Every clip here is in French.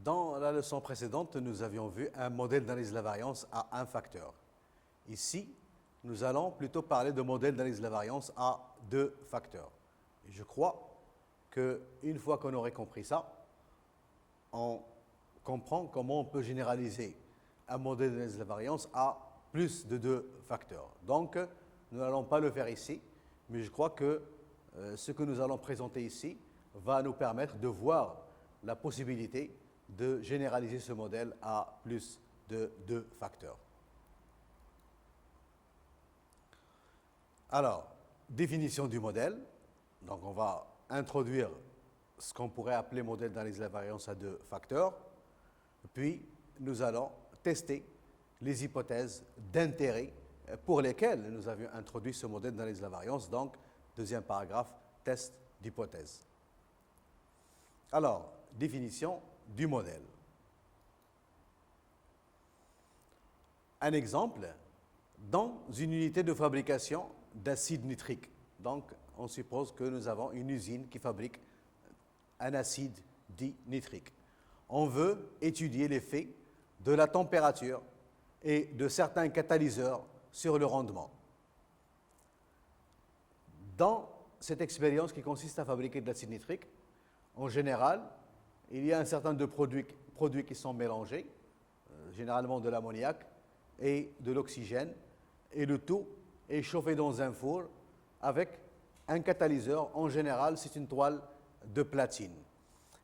Dans la leçon précédente, nous avions vu un modèle d'analyse de la variance à un facteur. Ici, nous allons plutôt parler de modèle d'analyse de la variance à deux facteurs. Et je crois qu'une fois qu'on aurait compris ça, on comprend comment on peut généraliser un modèle d'analyse de la variance à plus de deux facteurs. Donc, nous n'allons pas le faire ici, mais je crois que ce que nous allons présenter ici va nous permettre de voir la possibilité de généraliser ce modèle à plus de deux facteurs. Alors, définition du modèle. Donc, on va introduire ce qu'on pourrait appeler modèle d'analyse de la variance à deux facteurs. Puis, nous allons tester les hypothèses d'intérêt pour lesquelles nous avions introduit ce modèle d'analyse de la variance. Donc, deuxième paragraphe, test d'hypothèse. Alors, définition du modèle. Un exemple, dans une unité de fabrication d'acide nitrique. Donc, on suppose que nous avons une usine qui fabrique un acide dit nitrique. On veut étudier l'effet de la température et de certains catalyseurs sur le rendement. Dans cette expérience qui consiste à fabriquer de l'acide nitrique, en général, il y a un certain nombre de produits qui sont mélangés, généralement de l'ammoniac et de l'oxygène, et le tout est chauffé dans un four avec un catalyseur. En général, c'est une toile de platine.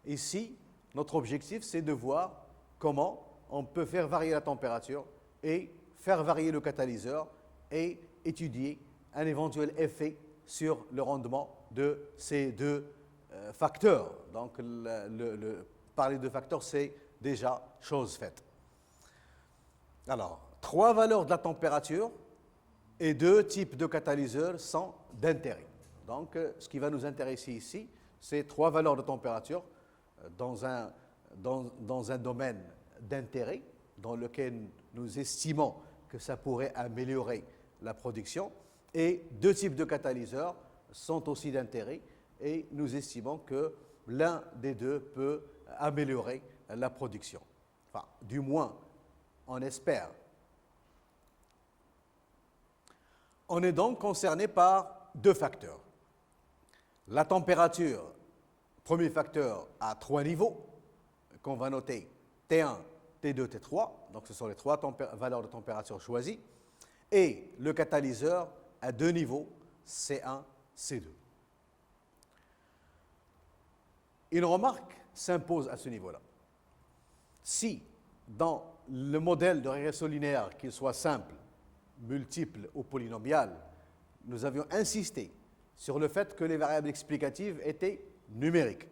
Ici, notre objectif, c'est de voir comment on peut faire varier la température et faire varier le catalyseur et étudier un éventuel effet sur le rendement de ces deux facteurs. Donc, parler de facteurs, c'est déjà chose faite. Alors, trois valeurs de la température et deux types de catalyseurs sont d'intérêt. Donc, ce qui va nous intéresser ici, c'est trois valeurs de température dans un domaine d'intérêt dans lequel nous estimons que ça pourrait améliorer la production, et deux types de catalyseurs sont aussi d'intérêt et nous estimons que l'un des deux peut améliorer la production. Enfin, du moins, on espère. On est donc concerné par deux facteurs. La température, premier facteur, à trois niveaux, qu'on va noter T1, T2, T3, donc ce sont les trois valeurs de température choisies, et le catalyseur à deux niveaux, C1, C2. Une remarque s'impose à ce niveau-là. Si, dans le modèle de régression linéaire, qu'il soit simple, multiple ou polynomial, nous avions insisté sur le fait que les variables explicatives étaient numériques.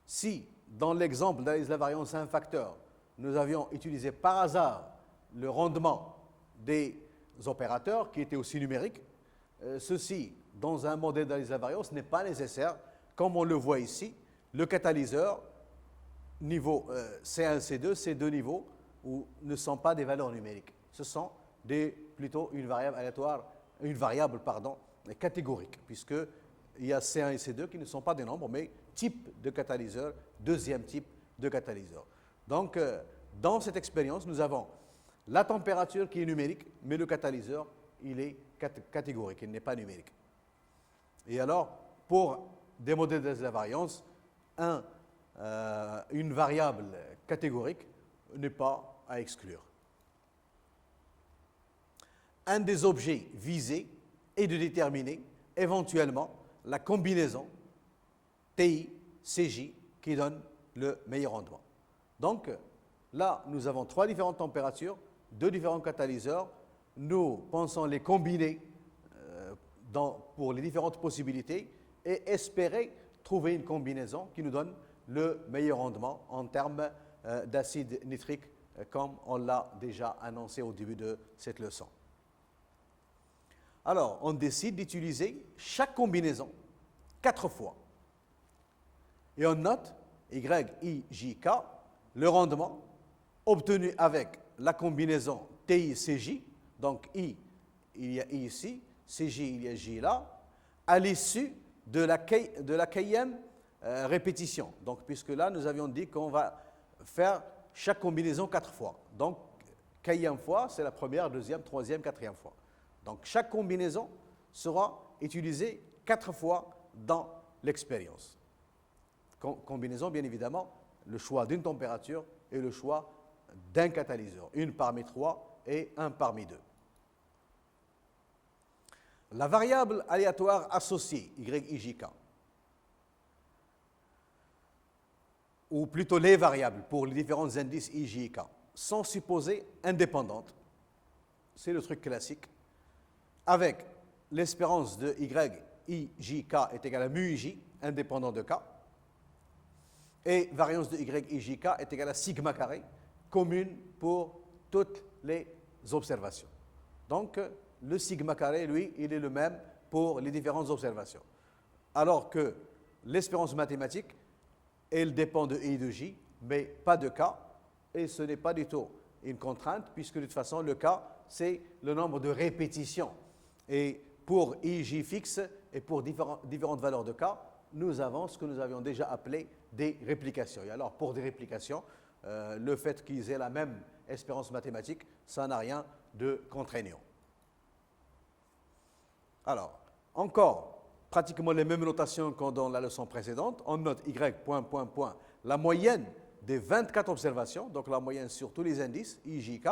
Si, dans l'exemple d'analyse de la variance à un facteur, nous avions utilisé par hasard le rendement des opérateurs qui étaient aussi numériques, ceci, dans un modèle d'analyse de la variance, n'est pas nécessaire, comme on le voit ici. Le catalyseur, niveau C1, C2, ces deux niveaux où ne sont pas des valeurs numériques. Ce sont plutôt une variable aléatoire, catégorique, puisqu'il y a C1 et C2 qui ne sont pas des nombres, mais type de catalyseur, deuxième type de catalyseur. Donc, dans cette expérience, nous avons la température qui est numérique, mais le catalyseur, il est catégorique, il n'est pas numérique. Et alors, pour des modèles de la variance, une variable catégorique n'est pas à exclure. Un des objets visés est de déterminer éventuellement la combinaison TI, CJ qui donne le meilleur rendement. Donc, là, nous avons trois différentes températures, deux différents catalyseurs. Nous pensons les combiner pour les différentes possibilités et espérer trouver une combinaison qui nous donne le meilleur rendement en termes d'acide nitrique, comme on l'a déjà annoncé au début de cette leçon. Alors, on décide d'utiliser chaque combinaison 4 fois. Et on note Y, I, J, K, le rendement obtenu avec la combinaison TI, CJ, donc I, il y a I ici, CJ, il y a J là, à l'issue de la Kème répétition. Donc, puisque là, nous avions dit qu'on va faire chaque combinaison 4 fois. Donc, quatrième fois, c'est la première, deuxième, troisième, quatrième fois. Donc, chaque combinaison sera utilisée 4 fois dans l'expérience. Combinaison, bien évidemment, le choix d'une température et le choix d'un catalyseur, une parmi 3 et un parmi 2. La variable aléatoire associée, YIJK, ou plutôt les variables pour les différents indices IJK, sont supposées indépendantes. C'est le truc classique. Avec l'espérance de YIJK est égale à mu IJ, indépendant de K, et variance de YIJK est égale à sigma carré, commune pour toutes les observations. Donc, le sigma carré, lui, il est le même pour les différentes observations. Alors que l'espérance mathématique, elle dépend de I et de J, mais pas de K, et ce n'est pas du tout une contrainte, puisque de toute façon, le K, c'est le nombre de répétitions. Et pour IJ fixe et pour différentes valeurs de K, nous avons ce que nous avions déjà appelé des réplications. Et alors, pour des réplications, le fait qu'ils aient la même espérance mathématique, ça n'a rien de contraignant. Alors, encore, pratiquement les mêmes notations que dans la leçon précédente. On note Y, point, point, point, la moyenne des 24 observations, donc la moyenne sur tous les indices, IJK.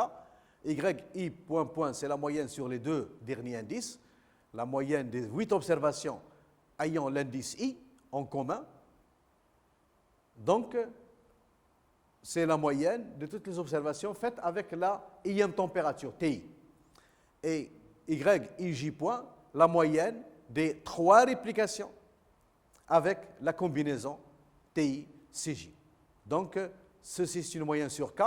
YI, point, point, c'est la moyenne sur les 2 derniers indices. La moyenne des 8 observations ayant l'indice I en commun. Donc, c'est la moyenne de toutes les observations faites avec la ième température, TI. Et YIJ point, la moyenne des 3 réplications avec la combinaison TI-CJ. Donc, ceci c'est une moyenne sur K,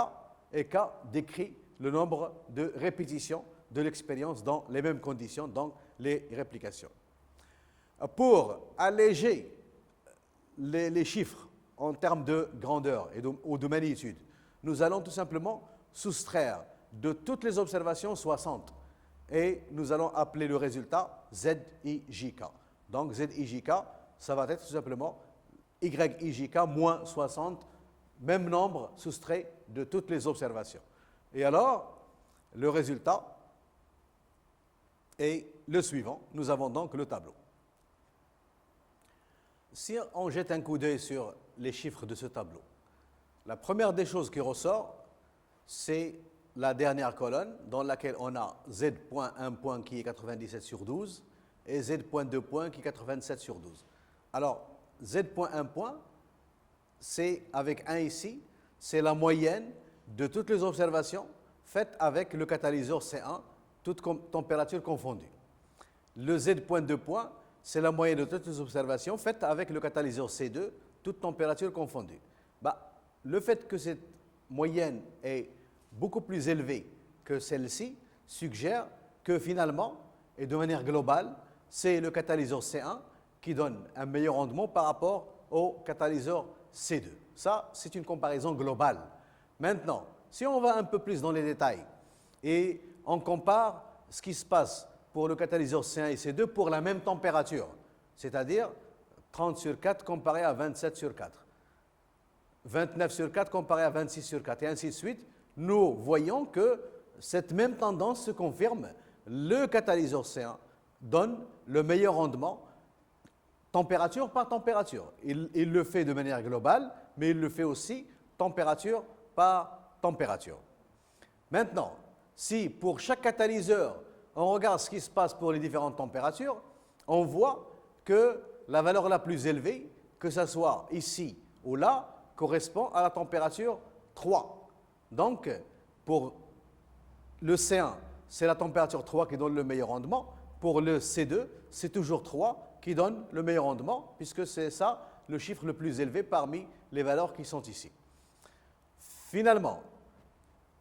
et K décrit le nombre de répétitions de l'expérience dans les mêmes conditions, donc les réplications. Pour alléger les chiffres en termes de grandeur ou de magnitude, nous allons tout simplement soustraire de toutes les observations 60 et nous allons appeler le résultat ZIJK. Donc ZIJK, ça va être tout simplement YIJK moins 60, même nombre soustrait de toutes les observations. Et alors, le résultat est le suivant. Nous avons donc le tableau. Si on jette un coup d'œil sur les chiffres de ce tableau, la première des choses qui ressort, c'est la dernière colonne dans laquelle on a Z.1 point qui est 97 sur 12 et Z.2 point qui est 87 sur 12. Alors, Z.1 point, c'est avec 1 ici, c'est la moyenne de toutes les observations faites avec le catalyseur C1, toutes températures confondues. Le Z.2 point, c'est la moyenne de toutes les observations faites avec le catalyseur C2, toutes températures confondues. Le fait que cette moyenne est beaucoup plus élevée que celle-ci suggère que finalement, et de manière globale, c'est le catalyseur C1 qui donne un meilleur rendement par rapport au catalyseur C2. Ça, c'est une comparaison globale. Maintenant, si on va un peu plus dans les détails et on compare ce qui se passe pour le catalyseur C1 et C2 pour la même température, c'est-à-dire 30 sur 4 comparé à 27 sur 4, 29 sur 4 comparé à 26 sur 4, et ainsi de suite, nous voyons que cette même tendance se confirme. Le catalyseur C1 donne le meilleur rendement température par température. Il le fait de manière globale, mais il le fait aussi température par température. Maintenant, si pour chaque catalyseur, on regarde ce qui se passe pour les différentes températures, on voit que la valeur la plus élevée, que ce soit ici ou là, correspond à la température 3. Donc, pour le C1, c'est la température 3 qui donne le meilleur rendement. Pour le C2, c'est toujours 3 qui donne le meilleur rendement, puisque c'est ça le chiffre le plus élevé parmi les valeurs qui sont ici. Finalement,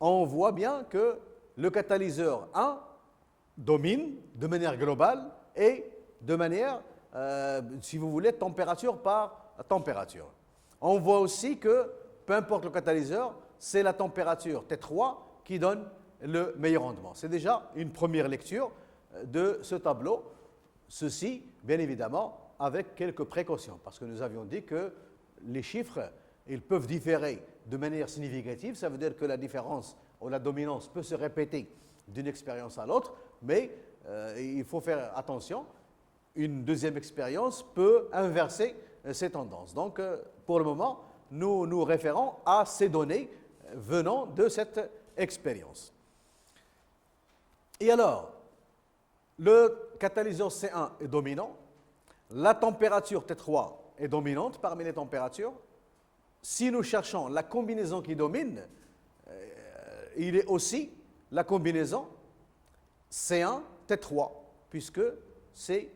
on voit bien que le catalyseur 1 domine de manière globale et de manière, si vous voulez, température par température. On voit aussi que, peu importe le catalyseur, c'est la température T3 qui donne le meilleur rendement. C'est déjà une première lecture de ce tableau. Ceci, bien évidemment, avec quelques précautions, parce que nous avions dit que les chiffres, ils peuvent différer de manière significative. Ça veut dire que la différence ou la dominance peut se répéter d'une expérience à l'autre, mais il faut faire attention. Une deuxième expérience peut inverser ces tendances. Donc, pour le moment, nous nous référons à ces données venant de cette expérience. Et alors, le catalyseur C1 est dominant, la température T3 est dominante parmi les températures. Si nous cherchons la combinaison qui domine, il est aussi la combinaison C1 T3, puisque c'est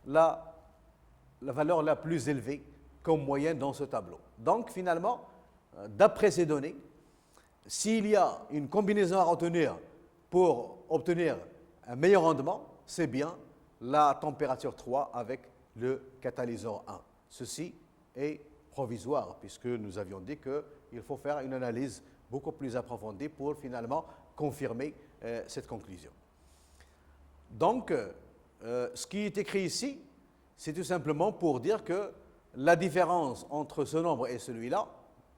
la valeur la plus élevée comme moyenne dans ce tableau. Donc finalement, d'après ces données, s'il y a une combinaison à retenir pour obtenir un meilleur rendement, c'est bien la température 3 avec le catalyseur 1. Ceci est provisoire, puisque nous avions dit qu'il faut faire une analyse beaucoup plus approfondie pour finalement confirmer cette conclusion. Donc, ce qui est écrit ici, c'est tout simplement pour dire que la différence entre ce nombre et celui-là,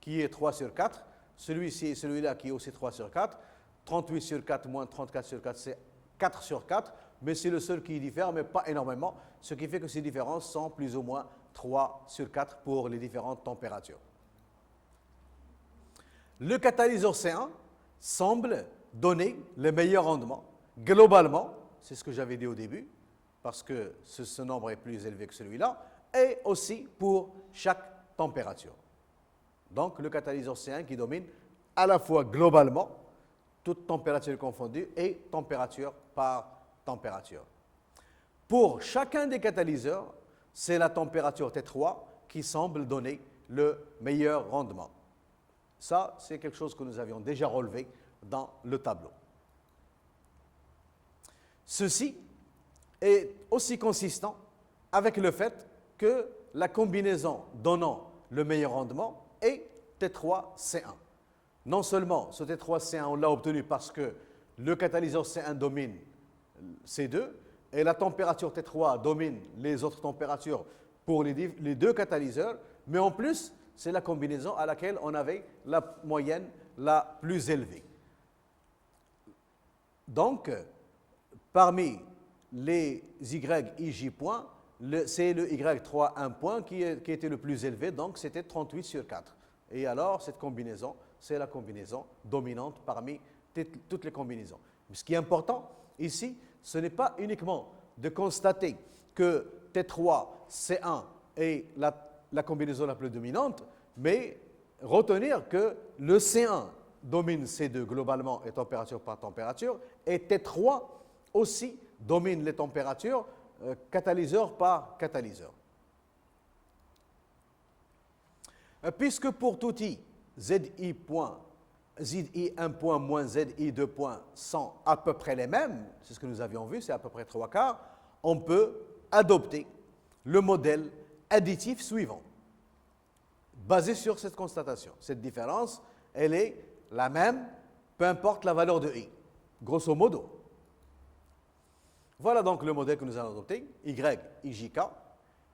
qui est 3 sur 4, celui-ci et celui-là qui est aussi 3 sur 4, 38 sur 4 moins 34 sur 4, c'est 4 sur 4, mais c'est le seul qui diffère, mais pas énormément, ce qui fait que ces différences sont plus ou moins 3 sur 4 pour les différentes températures. Le catalyseur C1 semble donner le meilleur rendement. Globalement, c'est ce que j'avais dit au début, parce que ce nombre est plus élevé que celui-là, et aussi pour chaque température. Donc, le catalyseur C1 qui domine à la fois globalement, toute température confondue, et température par température. Pour chacun des catalyseurs, c'est la température T3 qui semble donner le meilleur rendement. Ça, c'est quelque chose que nous avions déjà relevé dans le tableau. Ceci est aussi consistant avec le fait que la combinaison donnant le meilleur rendement est T3C1. Non seulement ce T3C1, on l'a obtenu parce que le catalyseur C1 domine C2 et la température T3 domine les autres températures pour les deux catalyseurs, mais en plus, c'est la combinaison à laquelle on avait la moyenne la plus élevée. Donc, parmi les Y, I, J points, c'est le Y3, 1 point qui était le plus élevé, donc c'était 38 sur 4. Et alors, cette combinaison, c'est la combinaison dominante parmi toutes les combinaisons. Ce qui est important ici, ce n'est pas uniquement de constater que T3, C1 est la combinaison la plus dominante, mais retenir que le C1 domine C2 globalement et température par température, et T3 aussi domine les températures catalyseur par catalyseur. Puisque pour tout i, ZI point, ZI1 point moins ZI2 point sont à peu près les mêmes, c'est ce que nous avions vu, c'est à peu près 3/4, on peut adopter le modèle additif suivant, basé sur cette constatation. Cette différence, elle est la même, peu importe la valeur de i, grosso modo. Voilà donc le modèle que nous allons adopter, Y, IJK,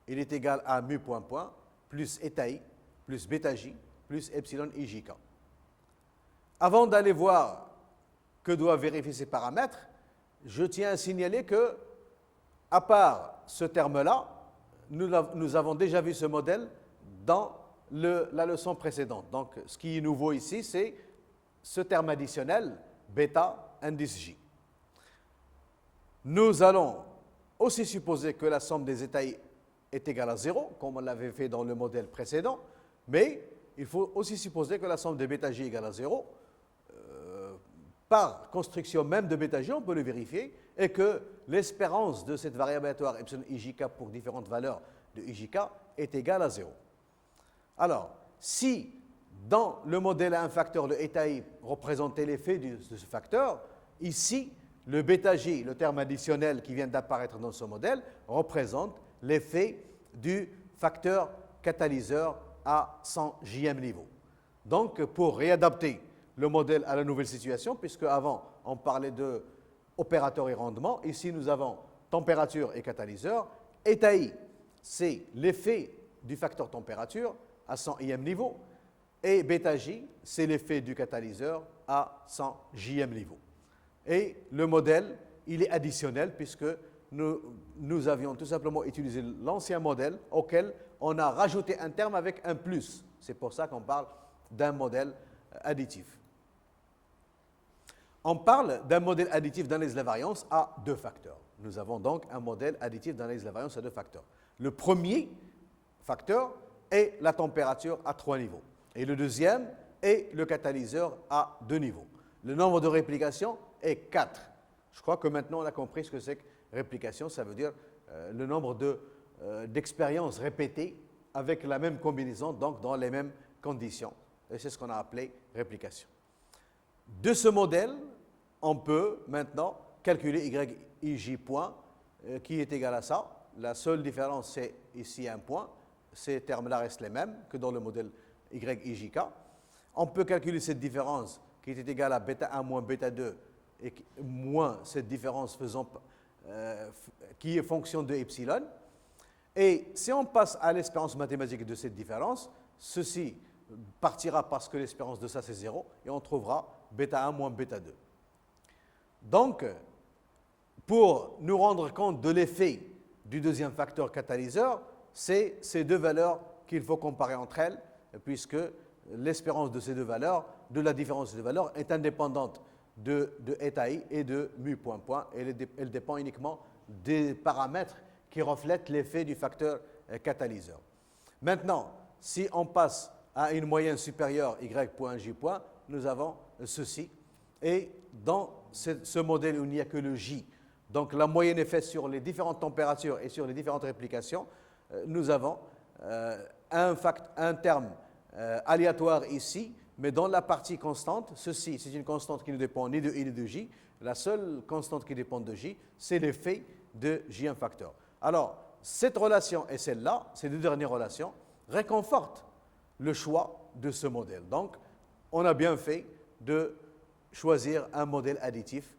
il est égal à mu point point, plus eta i, plus bêta j, plus epsilon IJK. Avant d'aller voir que doivent vérifier ces paramètres, je tiens à signaler que, à part ce terme-là, nous avons déjà vu ce modèle dans la leçon précédente. Donc, ce qui est nouveau ici, c'est ce terme additionnel, bêta indice J. Nous allons aussi supposer que la somme des états i est égale à 0, comme on l'avait fait dans le modèle précédent, mais il faut aussi supposer que la somme de bêta j est égale à 0. Par construction même de bêta j, on peut le vérifier, et que l'espérance de cette variable aléatoire epsilon ijk pour différentes valeurs de ijk est égale à 0. Alors, si dans le modèle à un facteur, le eta i représentait l'effet de ce facteur, ici, le bêta j, le terme additionnel qui vient d'apparaître dans ce modèle, représente l'effet du facteur catalyseur à son jème niveau. Donc, pour réadapter le modèle à la nouvelle situation, puisque avant on parlait de opérateur et rendement, ici nous avons température et catalyseur. Eta i, c'est l'effet du facteur température à son ième niveau, Et bêta J, c'est l'effet du catalyseur à 100 JM niveau. Et le modèle, il est additionnel puisque nous avions tout simplement utilisé l'ancien modèle auquel on a rajouté un terme avec un plus. C'est pour ça qu'on parle d'un modèle additif. On parle d'un modèle additif d'analyse de la variance à 2 facteurs. Nous avons donc un modèle additif d'analyse de la variance à 2 facteurs. Le premier facteur est la température à 3 niveaux. Et le deuxième est le catalyseur à 2 niveaux. Le nombre de réplications est 4. Je crois que maintenant on a compris ce que c'est que réplication. Ça veut dire le nombre d'expériences répétées avec la même combinaison, donc dans les mêmes conditions. Et c'est ce qu'on a appelé réplication. De ce modèle, on peut maintenant calculer YIJ point qui est égal à ça. La seule différence, c'est ici un point. Ces termes-là restent les mêmes que dans le modèle YIJK. On peut calculer cette différence qui est égale à bêta 1 moins bêta 2 et moins cette différence qui est fonction de epsilon. Et si on passe à l'espérance mathématique de cette différence, ceci partira parce que l'espérance de ça c'est 0 et on trouvera bêta 1 moins bêta 2. Donc, pour nous rendre compte de l'effet du deuxième facteur catalyseur, c'est ces deux valeurs qu'il faut comparer entre elles, puisque l'espérance de ces deux valeurs, de la différence de ces deux valeurs, est indépendante de eta i et de mu point point, et elle dépend uniquement des paramètres qui reflètent l'effet du facteur catalyseur. Maintenant, si on passe à une moyenne supérieure y point j point, nous avons ceci. Et dans ce modèle où il n'y a que le j, donc la moyenne est faite sur les différentes températures et sur les différentes réplications, nous avons un terme aléatoire ici, mais dans la partie constante, ceci, c'est une constante qui ne dépend ni de i ni de j. La seule constante qui dépend de j, c'est l'effet de j1 facteur. Alors, cette relation et celle-là, ces deux dernières relations, réconfortent le choix de ce modèle. Donc, on a bien fait de choisir un modèle additif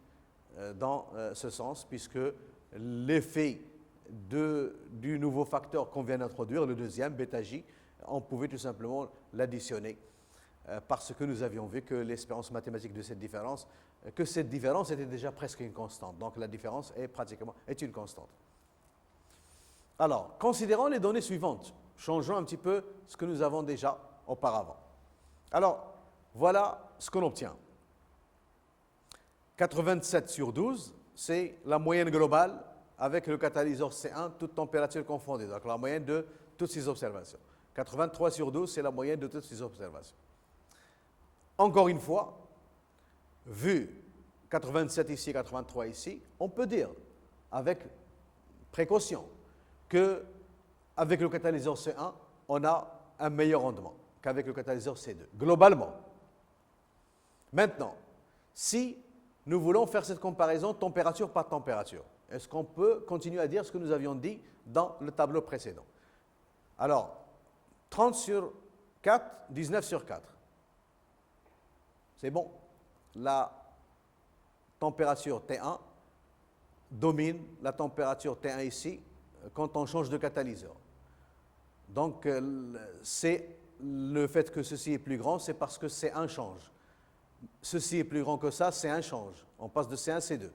dans ce sens, puisque l'effet du nouveau facteur qu'on vient d'introduire, le deuxième, bêta j, on pouvait tout simplement l'additionner parce que nous avions vu que l'espérance mathématique de cette différence, était déjà presque une constante. Donc la différence est une constante. Alors, considérons les données suivantes. Changeons un petit peu ce que nous avons déjà auparavant. Alors, voilà ce qu'on obtient. 87 sur 12, c'est la moyenne globale avec le catalyseur C1, toute température confondue. Donc la moyenne de toutes ces observations. 83 sur 12, c'est la moyenne de toutes ces observations. Encore une fois, vu 87 ici, 83 ici, on peut dire avec précaution qu'avec le catalyseur C1, on a un meilleur rendement qu'avec le catalyseur C2, globalement. Maintenant, si nous voulons faire cette comparaison température par température, est-ce qu'on peut continuer à dire ce que nous avions dit dans le tableau précédent? Alors, 30 sur 4, 19 sur 4. C'est bon. La température T1 domine la température T1 ici quand on change de catalyseur. Donc, c'est le fait que ceci est plus grand, c'est parce que C1 change. Ceci est plus grand que ça, C1 change. On passe de C1 à C2.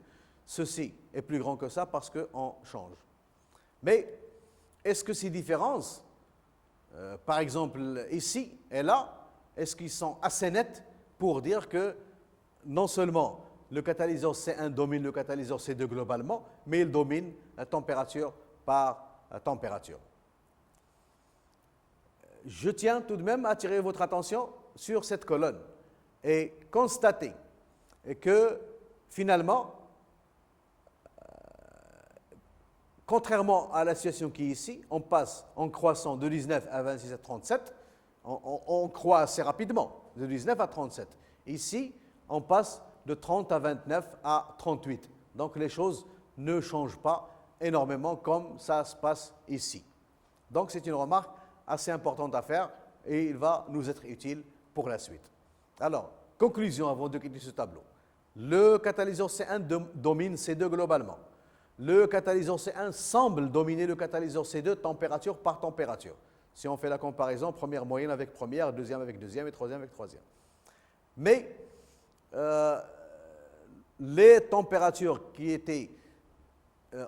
Ceci est plus grand que ça parce qu'on change. Mais est-ce que ces différences, par exemple ici et là, est-ce qu'ils sont assez nets pour dire que non seulement le catalyseur C1 domine le catalyseur C2 globalement, mais il domine la température par température? Je tiens tout de même à attirer votre attention sur cette colonne et constater que finalement, contrairement à la situation qui est ici, on passe en croissant de 19 à 26 à 37, on croît assez rapidement, de 19 à 37. Ici, on passe de 30 à 29 à 38. Donc les choses ne changent pas énormément comme ça se passe ici. Donc c'est une remarque assez importante à faire et il va nous être utile pour la suite. Alors, conclusion avant de quitter ce tableau. Le catalyseur C1 domine C2 globalement. Le catalyseur C1 semble dominer le catalyseur C2 température par température. Si on fait la comparaison, première moyenne avec première, deuxième avec deuxième et troisième avec troisième. Mais les températures qui étaient...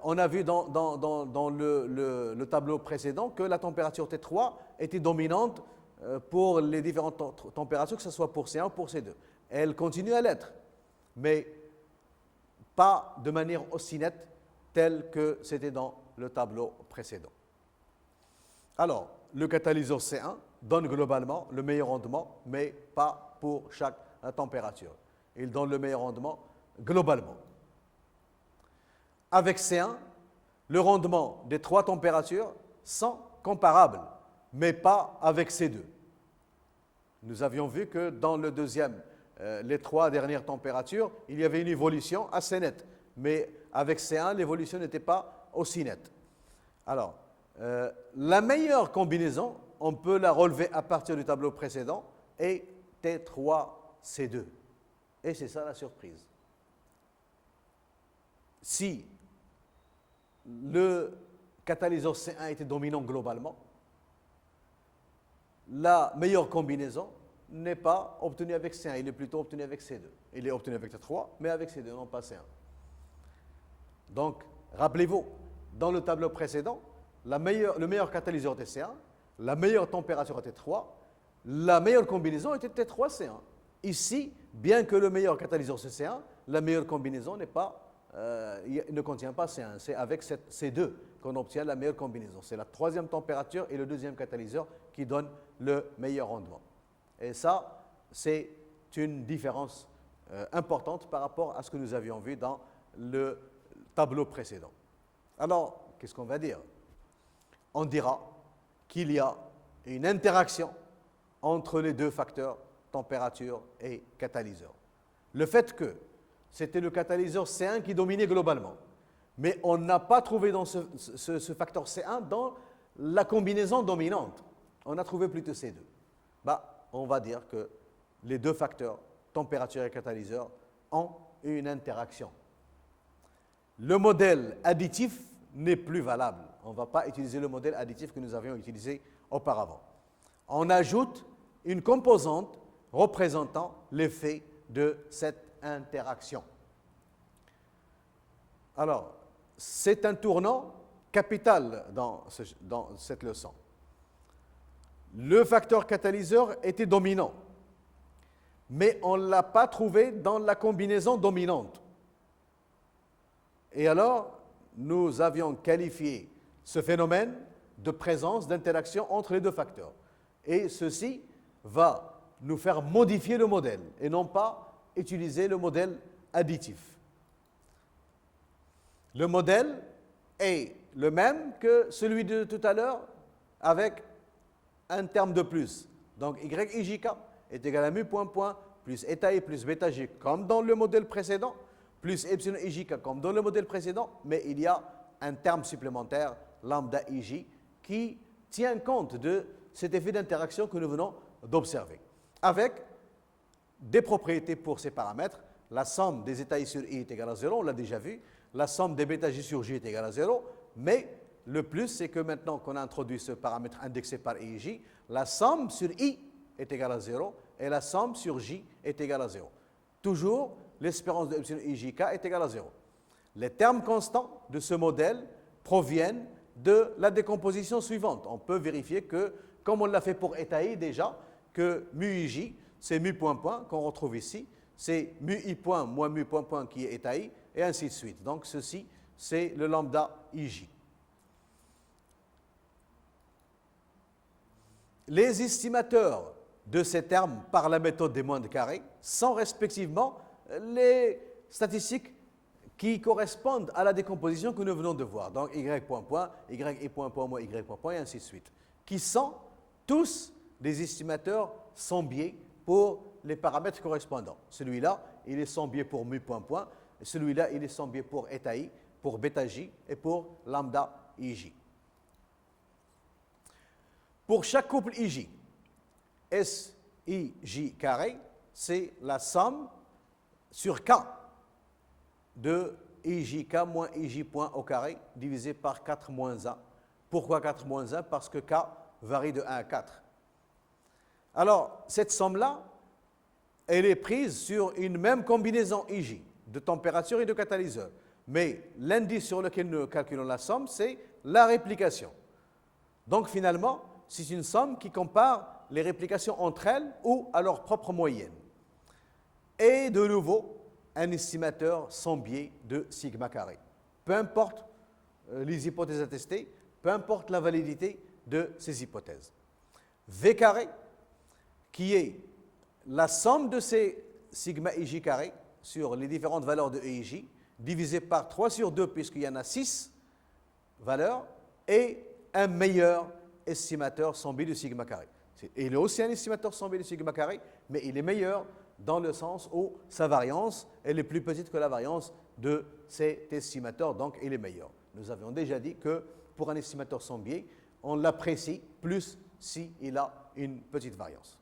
on a vu dans le tableau précédent que la température T3 était dominante pour les différentes températures, que ce soit pour C1 ou pour C2. Elle continue à l'être, mais pas de manière aussi nette telle que c'était dans le tableau précédent. Alors, le catalyseur C1 donne globalement le meilleur rendement, mais pas pour chaque température. Il donne le meilleur rendement globalement. Avec C1, le rendement des 3 températures sont comparables, mais pas avec C2. Nous avions vu que dans le deuxième, les 3 dernières températures, il y avait une évolution assez nette, mais avec C1, l'évolution n'était pas aussi nette. Alors, la meilleure combinaison, on peut la relever à partir du tableau précédent, est T3C2. Et c'est ça la surprise. Si le catalyseur C1 était dominant globalement, la meilleure combinaison n'est pas obtenue avec C1, il est plutôt obtenu avec C2. Il est obtenu avec T3, mais avec C2, non pas C1. Donc, rappelez-vous, dans le tableau précédent, le meilleur catalyseur était C1, la meilleure température était T3, la meilleure combinaison était T3C1. Ici, bien que le meilleur catalyseur c'est C1, la meilleure combinaison ne contient pas C1. C'est avec C2 qu'on obtient la meilleure combinaison. C'est la 3e température et le 2e catalyseur qui donnent le meilleur rendement. Et ça, c'est une différence importante par rapport à ce que nous avions vu dans le tableau précédent. Alors, qu'est-ce qu'on va dire? On dira qu'il y a une interaction entre les deux facteurs, température et catalyseur. Le fait que c'était le catalyseur C1 qui dominait globalement, mais on n'a pas trouvé dans ce facteur C1 dans la combinaison dominante. On a trouvé plutôt C2. On va dire que les deux facteurs, température et catalyseur, ont une interaction. Le modèle additif n'est plus valable. On ne va pas utiliser le modèle additif que nous avions utilisé auparavant. On ajoute une composante représentant l'effet de cette interaction. Alors, c'est un tournant capital dans cette leçon. Le facteur catalyseur était dominant, mais on ne l'a pas trouvé dans la combinaison dominante. Et alors, nous avions qualifié ce phénomène de présence, d'interaction entre les deux facteurs. Et ceci va nous faire modifier le modèle et non pas utiliser le modèle additif. Le modèle est le même que celui de tout à l'heure avec un terme de plus. Donc, YIJK est égal à mu point point plus eta I plus bêta J comme dans le modèle précédent, plus epsilon IJK comme dans le modèle précédent, mais il y a un terme supplémentaire, lambda IJ, qui tient compte de cet effet d'interaction que nous venons d'observer. Avec des propriétés pour ces paramètres, la somme des eta I sur I est égale à 0, on l'a déjà vu, la somme des bêta J sur J est égale à 0, mais le plus, c'est que maintenant qu'on a introduit ce paramètre indexé par IJ, la somme sur I est égale à 0 et la somme sur J est égale à 0. Toujours, l'espérance de epsilon IJK est égale à 0. Les termes constants de ce modèle proviennent de la décomposition suivante. On peut vérifier que, comme on l'a fait pour eta I déjà, que mu IJ, c'est mu point point qu'on retrouve ici, c'est mu I point moins mu point point qui est eta I, et ainsi de suite. Donc ceci, c'est le lambda IJ. Les estimateurs de ces termes par la méthode des moindres carrés sont respectivement les statistiques qui correspondent à la décomposition que nous venons de voir. Donc y point point, y point point moins y point point, et ainsi de suite. Qui sont tous des estimateurs sans biais pour les paramètres correspondants. Celui-là, il est sans biais pour mu point point, et celui-là, il est sans biais pour eta I, pour bêta J et pour lambda IJ. Pour chaque couple IJ, SIJ carré, c'est la somme sur K de IJK moins IJ point au carré divisé par 4 moins 1. Pourquoi 4 moins 1? Parce que K varie de 1 à 4. Alors, cette somme-là, elle est prise sur une même combinaison IJ, de température et de catalyseur. Mais l'indice sur lequel nous calculons la somme, c'est la réplication. Donc finalement, c'est une somme qui compare les réplications entre elles ou à leur propre moyenne. Et de nouveau, un estimateur sans biais de sigma carré. Peu importe les hypothèses à tester, peu importe la validité de ces hypothèses. V carré, qui est la somme de ces sigma ij carré sur les différentes valeurs de EIJ, divisé par 3 sur 2, puisqu'il y en a 6 valeurs, et un meilleur estimateur sans biais de sigma carré. Il est aussi un estimateur sans biais de sigma carré, mais il est meilleur dans le sens où sa variance elle est plus petite que la variance de cet estimateur, donc il est meilleur. Nous avions déjà dit que pour un estimateur sans biais, on l'apprécie plus s'il a une petite variance.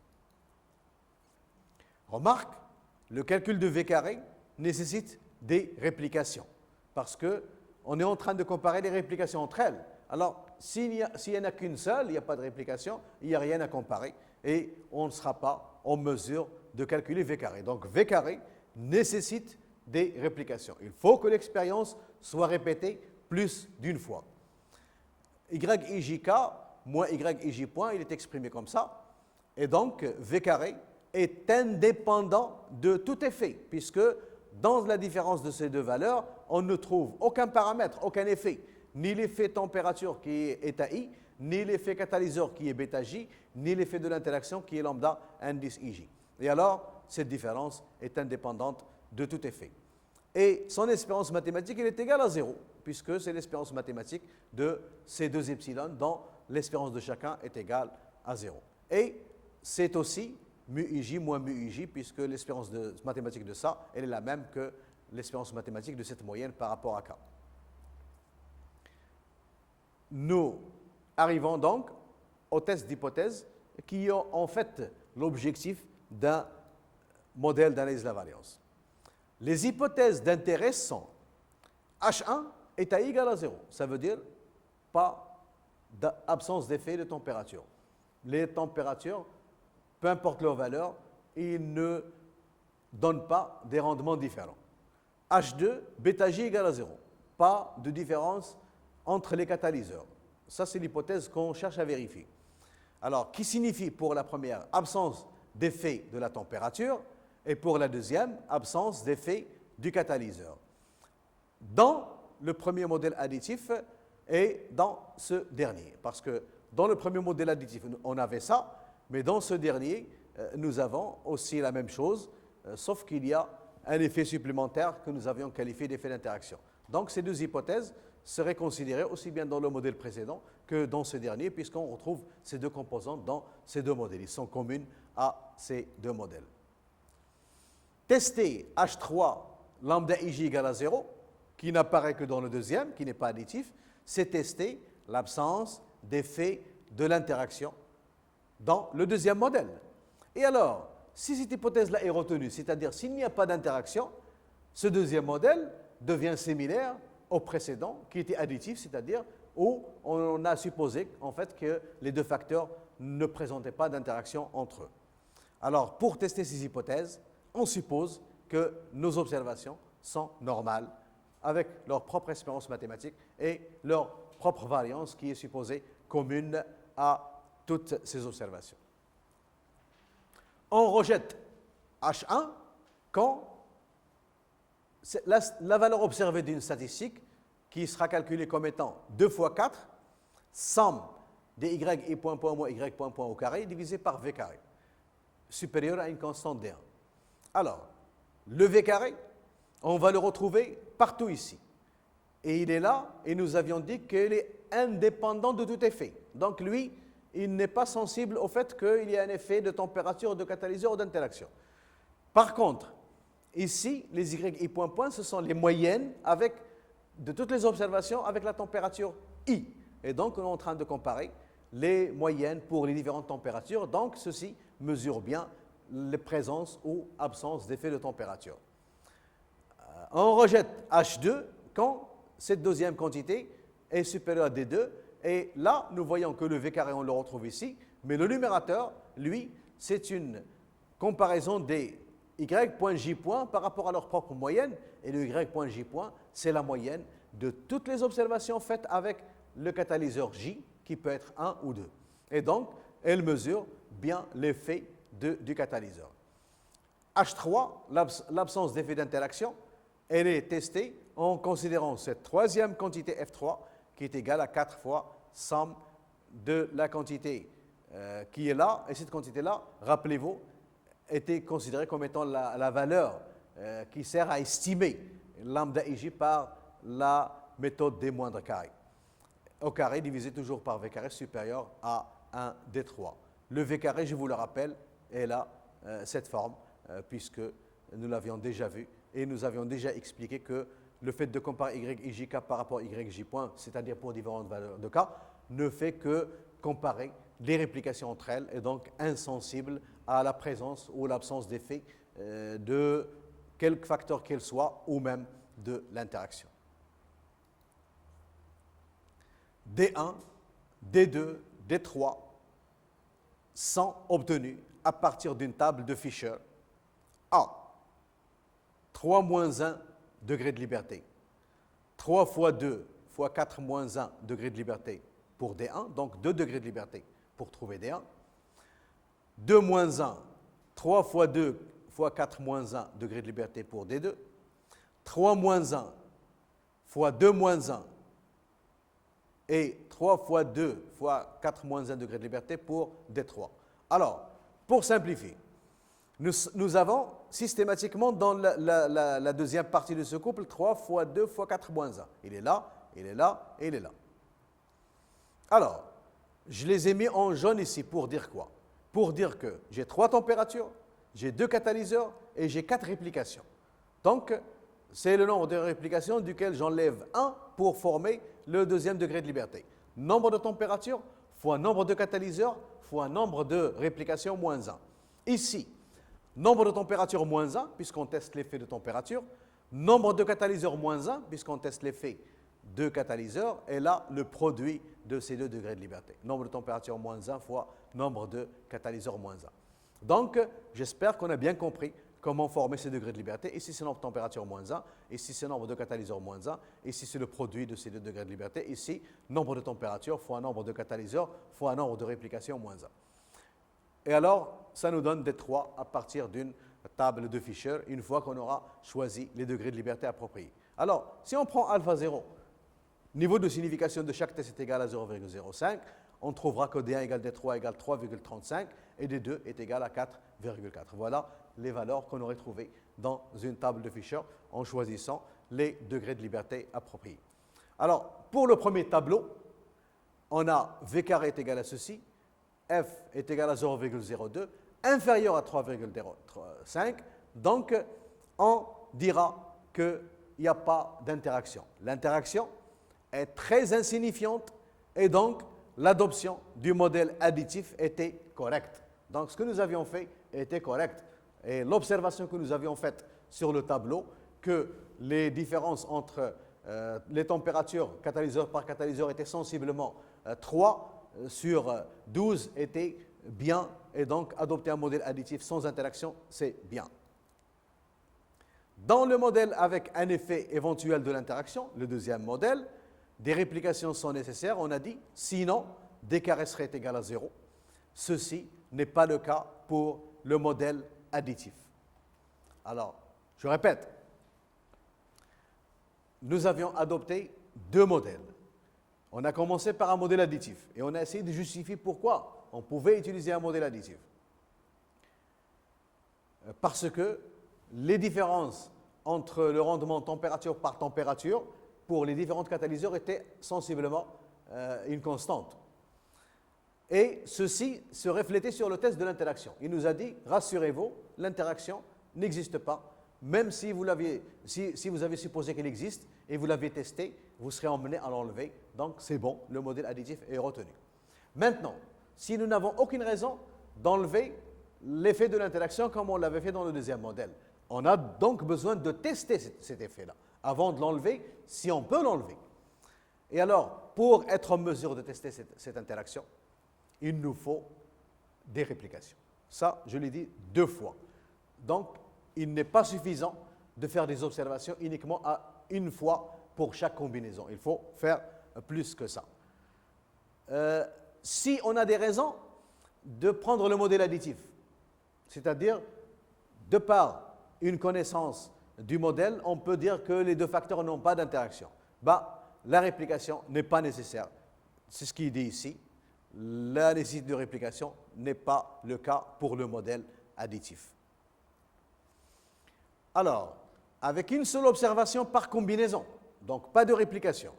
Remarque, le calcul de V carré nécessite des réplications, parce qu'on est en train de comparer les réplications entre elles. Alors, s'il n'y en a qu'une seule, il n'y a pas de réplication, il n'y a rien à comparer, et on ne sera pas en mesure de calculer V carré. Donc, V carré nécessite des réplications. Il faut que l'expérience soit répétée plus d'une fois. YIJK moins YIJ point, il est exprimé comme ça, et donc V carré est indépendant de tout effet, puisque dans la différence de ces deux valeurs, on ne trouve aucun paramètre, aucun effet, ni l'effet température qui est état I, ni l'effet catalyseur qui est bêta J, ni l'effet de l'interaction qui est lambda indice IJ. Et alors, cette différence est indépendante de tout effet. Et son espérance mathématique, elle est égale à 0, puisque c'est l'espérance mathématique de ces deux epsilon dont l'espérance de chacun est égale à 0. Et c'est aussi mu ij moins mu ij, puisque l'espérance mathématique de ça, elle est la même que l'espérance mathématique de cette moyenne par rapport à K. Nous arrivons donc aux tests d'hypothèse qui ont en fait l'objectif d'un modèle d'analyse de la variance. Les hypothèses d'intérêt sont H1 est à égal à 0. Ça veut dire pas d'absence d'effet de température. Les températures, peu importe leur valeur, ils ne donnent pas des rendements différents. H2, bêta J égale à 0. Pas de différence entre les catalyseurs. Ça, c'est l'hypothèse qu'on cherche à vérifier. Alors, qui signifie pour la première absence d'effet de la température et pour la deuxième, absence d'effet du catalyseur. Dans le premier modèle additif et dans ce dernier. Parce que dans le premier modèle additif, on avait ça, mais dans ce dernier, nous avons aussi la même chose, sauf qu'il y a un effet supplémentaire que nous avions qualifié d'effet d'interaction. Donc, ces deux hypothèses seraient considérées aussi bien dans le modèle précédent que dans ce dernier, puisqu'on retrouve ces deux composantes dans ces deux modèles. Ils sont communes à ces deux modèles. Tester H3 lambda IJ égale à 0, qui n'apparaît que dans le deuxième, qui n'est pas additif, c'est tester l'absence d'effet de l'interaction dans le deuxième modèle. Et alors, si cette hypothèse-là est retenue, c'est-à-dire s'il n'y a pas d'interaction, ce deuxième modèle devient similaire au précédent, qui était additif, c'est-à-dire où on a supposé en fait que les deux facteurs ne présentaient pas d'interaction entre eux. Alors, pour tester ces hypothèses, on suppose que nos observations sont normales avec leur propre espérance mathématique et leur propre variance qui est supposée commune à toutes ces observations. On rejette H1 quand la valeur observée d'une statistique qui sera calculée comme étant 2 fois 4, somme des y point moins y point au carré divisé par v carré, supérieur à une constante d1. Alors, le v carré, on va le retrouver partout ici. Et il est là, et nous avions dit qu'il est indépendant de tout effet. Donc lui, il n'est pas sensible au fait qu'il y ait un effet de température, de catalyseur ou d'interaction. Par contre, ici, les y point, ce sont les moyennes de toutes les observations avec la température I. Et donc, on est en train de comparer les moyennes pour les différentes températures. Donc, ceci mesure bien les présences ou absences d'effet de température. On rejette H2 quand cette deuxième quantité est supérieure à D2 Et là, nous voyons que le V carré, on le retrouve ici, mais le numérateur, lui, c'est une comparaison des Y point J point par rapport à leur propre moyenne, et le Y point J point, c'est la moyenne de toutes les observations faites avec le catalyseur J, qui peut être 1 ou 2. Et donc, elle mesure bien l'effet du catalyseur. H3, l'absence d'effet d'interaction, elle est testée en considérant cette troisième quantité F3 qui est égale à 4 fois somme de la quantité qui est là. Et cette quantité-là, rappelez-vous, était considérée comme étant la valeur qui sert à estimer lambda IJ par la méthode des moindres carrés. Au carré divisé toujours par V carré supérieur à 1 des 3. Le V carré, je vous le rappelle, est là, cette forme, puisque nous l'avions déjà vu et nous avions déjà expliqué que le fait de comparer YIJK par rapport à YJ point, c'est-à-dire pour différentes valeurs de K, ne fait que comparer les réplications entre elles et donc insensible à la présence ou l'absence d'effet de quelque facteur qu'elle soit ou même de l'interaction. D1, D2, D3 sont obtenus à partir d'une table de Fisher à 3 moins 1 degré de liberté, 3 fois 2 fois 4 moins 1 degré de liberté pour D1, donc 2 degrés de liberté pour trouver D1, 2 moins 1, 3 fois 2 fois 4 moins 1 degré de liberté pour D2, 3 moins 1 fois 2 moins 1 et 3 fois 2 fois 4 moins 1 degré de liberté pour D3. Alors, pour simplifier, nous avons systématiquement dans la deuxième partie de ce couple 3 fois 2 fois 4 moins 1. Il est là, il est là et il est là. Alors, je les ai mis en jaune ici pour dire quoi? Pour dire que j'ai 3 températures, j'ai 2 catalyseurs et j'ai 4 réplications. Donc, c'est le nombre de réplications duquel j'enlève 1 pour former le deuxième degré de liberté. Nombre de températures fois nombre de catalyseurs fois nombre de réplications moins 1. Ici, nombre de températures moins 1, puisqu'on teste l'effet de température. Nombre de catalyseurs moins 1, puisqu'on teste l'effet de catalyseur. Et là, le produit de ces 2 degrés de liberté. Nombre de températures moins 1 fois nombre de catalyseurs moins 1. Donc, j'espère qu'on a bien compris comment former ces degrés de liberté. Ici, c'est nombre de température moins 1. Ici, c'est nombre de catalyseurs moins 1. Ici, c'est le produit de ces 2 degrés de liberté. Ici, nombre de température fois nombre de catalyseurs fois nombre de réplications moins 1. Et alors, ça nous donne des 3 à partir d'une table de Fisher, une fois qu'on aura choisi les degrés de liberté appropriés. Alors, si on prend alpha 0, niveau de signification de chaque test est égal à 0,05, on trouvera que D1 égale D3 égale 3,35 et D2 est égal à 4,4. Voilà les valeurs qu'on aurait trouvées dans une table de Fisher en choisissant les degrés de liberté appropriés. Alors, pour le premier tableau, on a V carré est égal à ceci, F est égal à 0,02, inférieur à 3,05, donc on dira qu'il n'y a pas d'interaction. L'interaction est très insignifiante et donc l'adoption du modèle additif était correcte. Donc ce que nous avions fait était correct. Et l'observation que nous avions faite sur le tableau, que les différences entre les températures catalyseur par catalyseur étaient sensiblement 3 sur 12 était bien, et donc adopter un modèle additif sans interaction, c'est bien. Dans le modèle avec un effet éventuel de l'interaction, le deuxième modèle, des réplications sont nécessaires, on a dit, sinon D carré serait égal à 0. Ceci n'est pas le cas pour le modèle additif. Alors, je répète, nous avions adopté 2 modèles. On a commencé par un modèle additif et on a essayé de justifier pourquoi on pouvait utiliser un modèle additif. Parce que les différences entre le rendement température par température pour les différents catalyseurs étaient sensiblement une constante. Et ceci se reflétait sur le test de l'interaction. Il nous a dit, rassurez-vous, l'interaction n'existe pas. Même si vous avez supposé qu'elle existe et vous l'avez testé, vous serez emmené à l'enlever. Donc c'est bon, le modèle additif est retenu. Maintenant, si nous n'avons aucune raison d'enlever l'effet de l'interaction comme on l'avait fait dans le deuxième modèle, on a donc besoin de tester cet effet-là avant de l'enlever, si on peut l'enlever. Et alors, pour être en mesure de tester cette interaction, il nous faut des réplications. Ça, je l'ai dit 2 fois. Donc, il n'est pas suffisant de faire des observations uniquement à 1 fois pour chaque combinaison. Il faut faire plus que ça. Si on a des raisons de prendre le modèle additif, c'est-à-dire, de par une connaissance du modèle, on peut dire que les 2 facteurs n'ont pas d'interaction. La réplication n'est pas nécessaire. C'est ce qui est dit ici. La nécessité de réplication n'est pas le cas pour le modèle additif. Alors, avec une seule observation par combinaison, donc pas de réplication,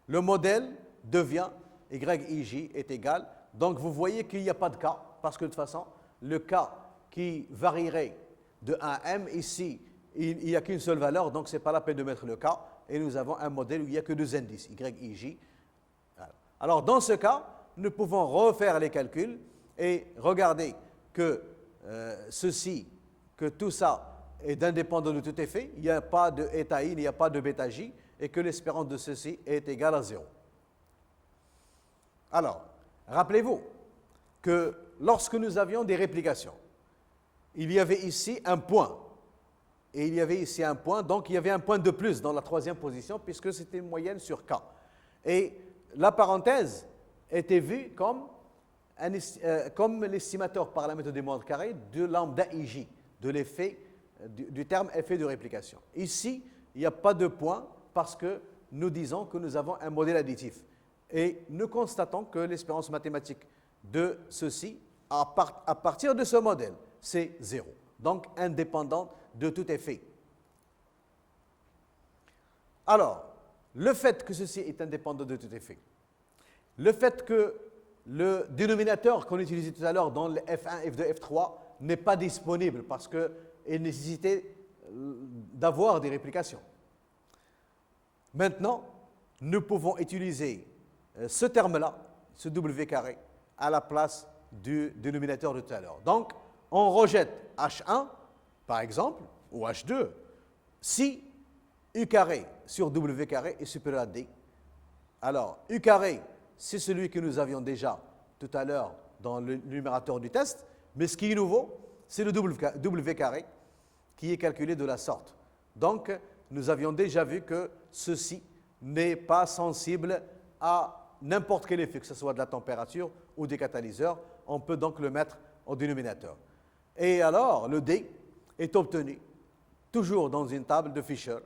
le modèle devient YIJ est égal. Donc, vous voyez qu'il n'y a pas de cas, parce que de toute façon, le cas qui varierait de 1 à m, ici, il n'y a qu'une seule valeur, donc ce n'est pas la peine de mettre le cas. Et nous avons un modèle où il n'y a que 2 indices, YIJ. Alors, dans ce cas, nous pouvons refaire les calculs et regarder que que tout ça est indépendant de tout effet, il n'y a pas de eta i, il n'y a pas de bêta j, et que l'espérance de ceci est égale à 0. Alors, rappelez-vous que lorsque nous avions des réplications, il y avait ici un point, et il y avait ici un point, donc il y avait un point de plus dans la 3e position, puisque c'était une moyenne sur K. Et la parenthèse était vue comme l'estimateur par la méthode des mondes carrés de lambda IJ, de l'effet, du terme effet de réplication. Ici, il n'y a pas de point parce que nous disons que nous avons un modèle additif. Et nous constatons que l'espérance mathématique de ceci, à partir de ce modèle, c'est 0. Donc, indépendante de tout effet. Alors, le fait que ceci est indépendant de tout effet, le fait que le dénominateur qu'on utilisait tout à l'heure dans le F1, F2, F3 n'est pas disponible parce qu'il nécessitait d'avoir des réplications. Maintenant, nous pouvons utiliser ce terme-là, ce W carré, à la place du dénominateur de tout à l'heure. Donc, on rejette H1, par exemple, ou H2, si U carré sur W carré est supérieur à D. Alors, U carré, c'est celui que nous avions déjà tout à l'heure dans le numérateur du test, mais ce qui est nouveau, c'est le W carré qui est calculé de la sorte. Donc, nous avions déjà vu que ceci n'est pas sensible à n'importe quel effet, que ce soit de la température ou des catalyseurs. On peut donc le mettre au dénominateur. Et alors, le D est obtenu, toujours dans une table de Fisher,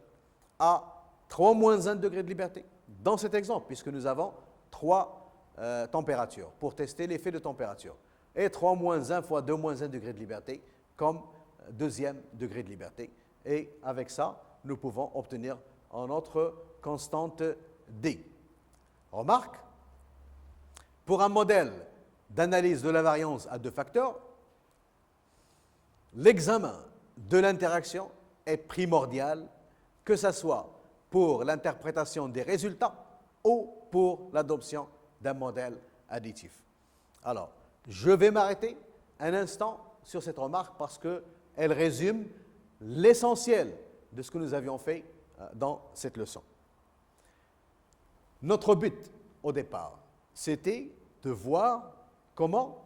à 3 moins 1 degré de liberté, dans cet exemple, puisque nous avons 3 températures pour tester l'effet de température. Et 3 moins 1 fois 2 moins 1 degré de liberté comme 2e degré de liberté. Et avec ça, nous pouvons obtenir notre constante D. Remarque, pour un modèle d'analyse de la variance à 2 facteurs, l'examen de l'interaction est primordial, que ce soit pour l'interprétation des résultats ou pour l'adoption d'un modèle additif. Alors, je vais m'arrêter un instant sur cette remarque parce qu'elle résume l'essentiel de ce que nous avions fait dans cette leçon. Notre but, au départ, c'était de voir comment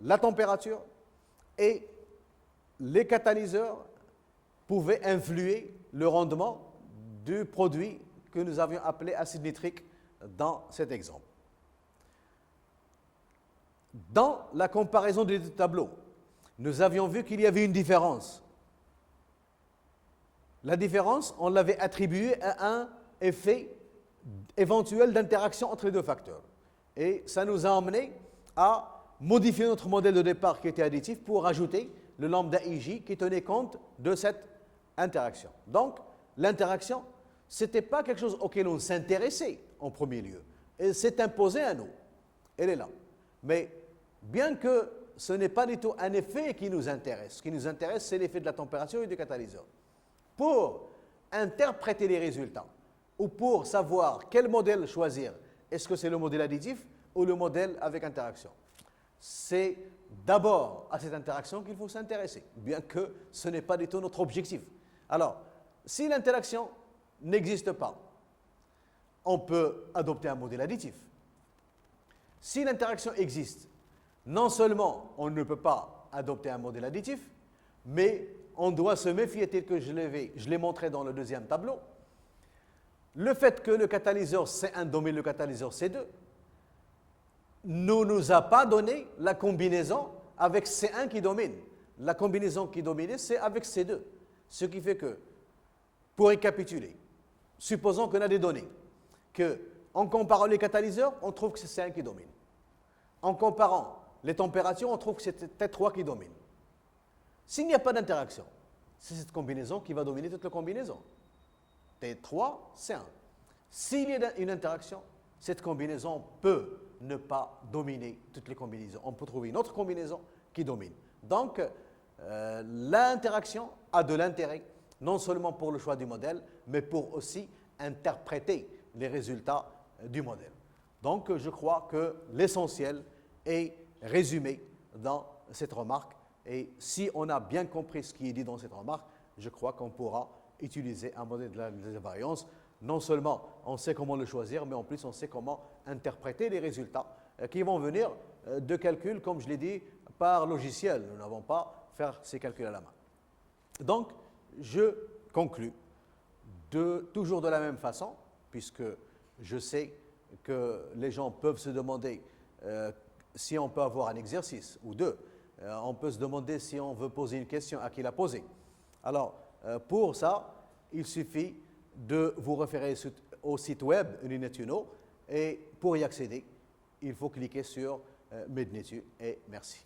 la température et les catalyseurs pouvaient influer le rendement du produit que nous avions appelé acide nitrique dans cet exemple. Dans la comparaison des 2 tableaux, nous avions vu qu'il y avait une différence. La différence, on l'avait attribuée à un effet éventuel d'interaction entre les 2 facteurs. Et ça nous a amené à modifier notre modèle de départ qui était additif pour ajouter le lambda IJ qui tenait compte de cette interaction. Donc, l'interaction, ce n'était pas quelque chose auquel on s'intéressait en premier lieu. Elle s'est imposée à nous. Elle est là. Mais bien que ce n'est pas du tout un effet qui nous intéresse, ce qui nous intéresse, c'est l'effet de la température et du catalyseur. Pour interpréter les résultats ou pour savoir quel modèle choisir, est-ce que c'est le modèle additif ou le modèle avec interaction? C'est d'abord à cette interaction qu'il faut s'intéresser, bien que ce n'est pas du tout notre objectif. Alors, si l'interaction n'existe pas, on peut adopter un modèle additif. Si l'interaction existe, non seulement on ne peut pas adopter un modèle additif, mais on doit se méfier, tel que je l'ai montré dans le deuxième tableau. Le fait que le catalyseur C1 domine le catalyseur C2 ne nous a pas donné la combinaison avec C1 qui domine. La combinaison qui dominait, c'est avec C2. Ce qui fait que, pour récapituler, supposons qu'on a des données, qu'en comparant les catalyseurs, on trouve que c'est C1 qui domine. En comparant les températures, on trouve que c'est T3 qui domine. S'il n'y a pas d'interaction, c'est cette combinaison qui va dominer toute la combinaison. T3, C1. S'il y a une interaction, cette combinaison peut ne pas dominer toutes les combinaisons. On peut trouver une autre combinaison qui domine. Donc, l'interaction a de l'intérêt, non seulement pour le choix du modèle, mais pour aussi interpréter les résultats du modèle. Donc, je crois que l'essentiel est résumé dans cette remarque. Et si on a bien compris ce qui est dit dans cette remarque, je crois qu'on pourra utiliser un modèle de l'invariance. Non seulement on sait comment le choisir, mais en plus on sait comment interpréter les résultats qui vont venir de calculs, comme je l'ai dit, par logiciel. Nous n'avons pas à faire ces calculs à la main. Donc, je conclus toujours de la même façon, puisque je sais que les gens peuvent se demander si on peut avoir un exercice ou deux. On peut se demander si on veut poser une question, à qui la poser. Alors, pour ça, il suffit de vous référer au site web Uninetuno et pour y accéder, il faut cliquer sur Mednetu et merci.